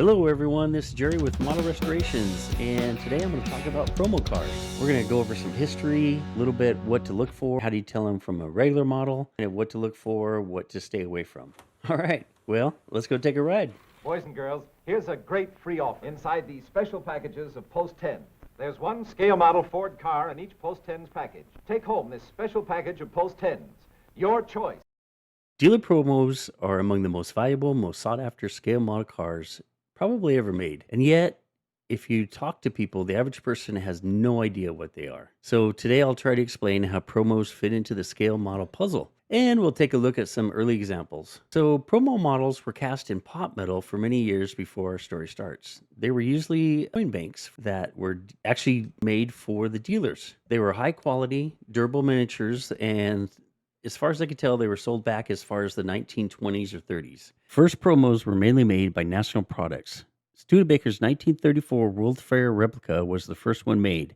Hello everyone, this is Jerry with Model Restorations, and today I'm going to talk about promo cars. We're going to go over some history, a little bit what to look for, how do you tell them from a regular model, and what to look for, what to stay away from. All right, well, let's go take a ride. Boys and girls, here's a great free offer inside these special packages of Post 10. There's one scale model Ford car in each Post 10's package. Take home this special package of Post 10s. Your choice. Dealer promos are among the most valuable, most sought after scale model cars probably ever made. And yet, if you talk to people, the average person has no idea what they are. So today I'll try to explain how promos fit into the scale model puzzle. And we'll take a look at some early examples. So promo models were cast in pot metal for many years before our story starts. They were usually coin banks that were actually made for the dealers. They were high quality, durable miniatures, and as far as I could tell, they were sold back as far as the 1920s or 30s. First promos were mainly made by National Products. Studebaker's 1934 World Fair replica was the first one made,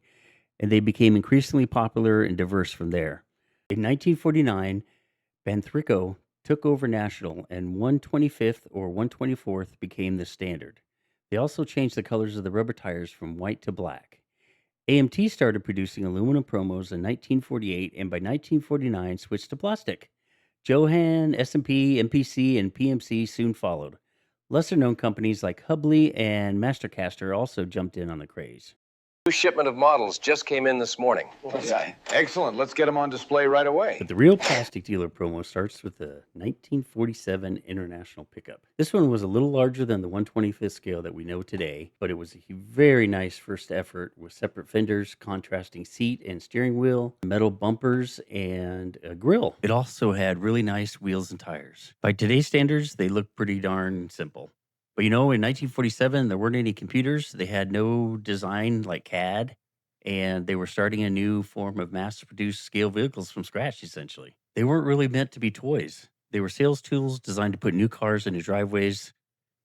and they became increasingly popular and diverse from there. In 1949, Banthrico took over National, and 125th or 124th became the standard. They also changed the colors of the rubber tires from white to black. AMT started producing aluminum promos in 1948 and by 1949 switched to plastic. Johan, S&P, MPC, and PMC soon followed. Lesser-known companies like Hubley and Mastercaster also jumped in on the craze. New shipment of models just came in this morning. Yeah, excellent. Let's get them on display right away. But the real plastic dealer promo starts with the 1947 International pickup. This one was a little larger than the 125th scale that we know today, but it was a very nice first effort with separate fenders, contrasting seat and steering wheel, metal bumpers, and a grille. It also had really nice wheels and tires. By today's standards, they look pretty darn simple. But in 1947, there weren't any computers. They had no design like CAD, and they were starting a new form of mass-produced scale vehicles from scratch, essentially. They weren't really meant to be toys. They were sales tools designed to put new cars into driveways,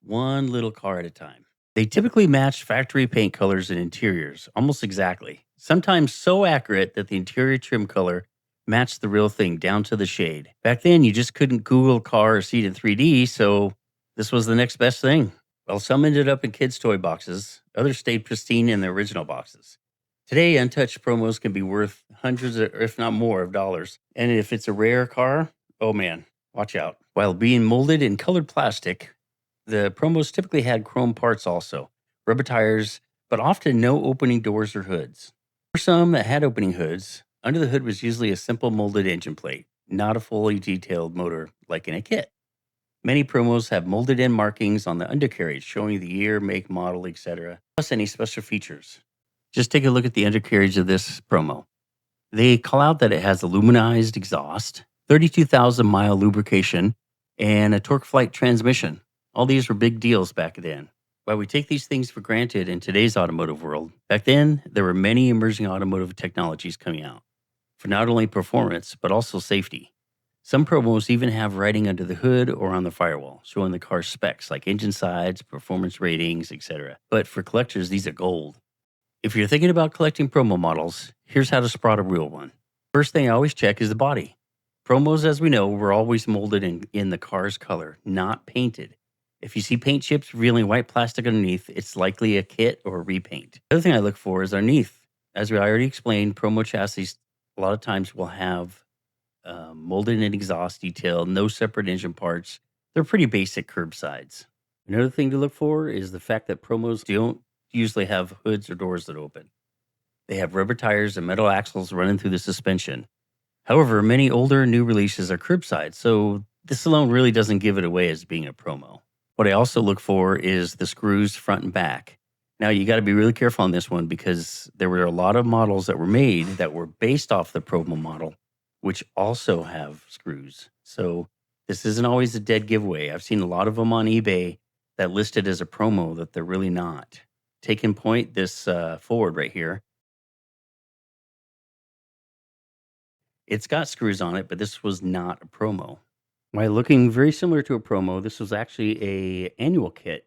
one little car at a time. They typically matched factory paint colors and interiors, almost exactly. Sometimes so accurate that the interior trim color matched the real thing down to the shade. Back then, you just couldn't Google car or seat in 3D, so this was the next best thing. Well, some ended up in kids' toy boxes. Others stayed pristine in the original boxes. Today, untouched promos can be worth hundreds, or if not more, of dollars. And if it's a rare car, oh man, watch out. While being molded in colored plastic, the promos typically had chrome parts also, rubber tires, but often no opening doors or hoods. For some that had opening hoods, under the hood was usually a simple molded engine plate, not a fully detailed motor like in a kit. Many promos have molded in markings on the undercarriage showing the year, make, model, etc., plus any special features. Just take a look at the undercarriage of this promo. They call out that it has aluminized exhaust, 32,000-mile lubrication, and a torque flight transmission. All these were big deals back then. While we take these things for granted in today's automotive world, back then there were many emerging automotive technologies coming out for not only performance, but also safety. Some promos even have writing under the hood or on the firewall, showing the car's specs like engine size, performance ratings, etc. But for collectors, these are gold. If you're thinking about collecting promo models, here's how to spot a real one. First thing I always check is the body. Promos, as we know, were always molded in the car's color, not painted. If you see paint chips revealing white plastic underneath, it's likely a kit or a repaint. The other thing I look for is underneath. As we already explained, promo chassis a lot of times will have molded in exhaust detail, no separate engine parts. They're pretty basic curbsides. Another thing to look for is the fact that promos don't usually have hoods or doors that open. They have rubber tires and metal axles running through the suspension. However, many older and new releases are curbside, so this alone really doesn't give it away as being a promo. What I also look for is the screws front and back. Now, you got to be really careful on this one because there were a lot of models that were made that were based off the promo model, which also have screws. So this isn't always a dead giveaway. I've seen a lot of them on eBay that listed as a promo that they're really not. Take in point this Ford right here. It's got screws on it, but this was not a promo. While looking very similar to a promo, this was actually a annual kit.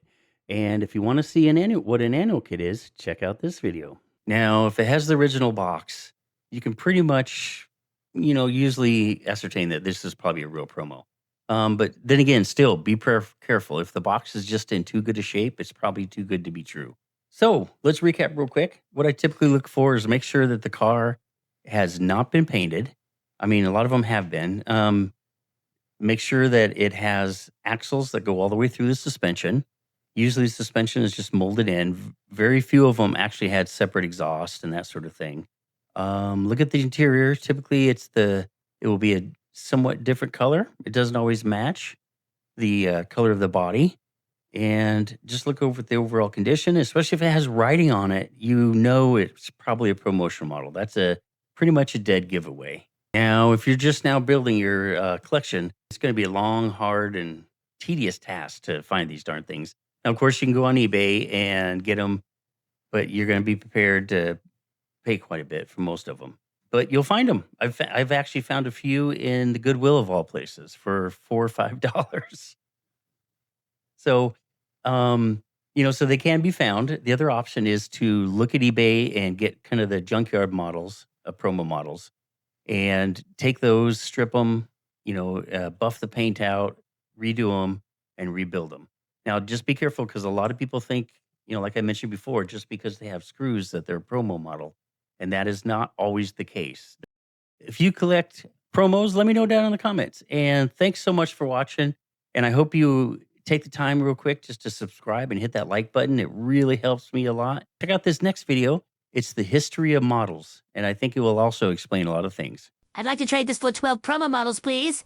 And if you want to see what an annual kit is, check out this video. Now, if it has the original box, you can pretty much usually ascertain that this is probably a real promo. But then again, still be careful. If the box is just in too good a shape, it's probably too good to be true. So let's recap real quick. What I typically look for is make sure that the car has not been painted. I mean, a lot of them have been. Make sure that it has axles that go all the way through the suspension. Usually, suspension is just molded in. Very few of them actually had separate exhaust and that sort of thing. Look at the interior. Typically, it will be a somewhat different color. It doesn't always match the color of the body. And just look over the overall condition, especially if it has writing on it. You know it's probably a promotional model. That's a pretty much a dead giveaway. Now, if you're just now building your collection, it's going to be a long, hard, and tedious task to find these darn things. Now, of course, you can go on eBay and get them, but you're going to be prepared to pay quite a bit for most of them. But you'll find them. I've actually found a few in the Goodwill of all places for $4 or $5. So, so they can be found. The other option is to look at eBay and get kind of the junkyard models, promo models, and take those, strip them, buff the paint out, redo them, and rebuild them. Now, just be careful because a lot of people think, like I mentioned before, just because they have screws that they're a promo model, and that is not always the case. If you collect promos, let me know down in the comments. And thanks so much for watching. And I hope you take the time real quick just to subscribe and hit that like button. It really helps me a lot. Check out this next video. It's the history of models, and I think it will also explain a lot of things. I'd like to trade this for 12 promo models, please.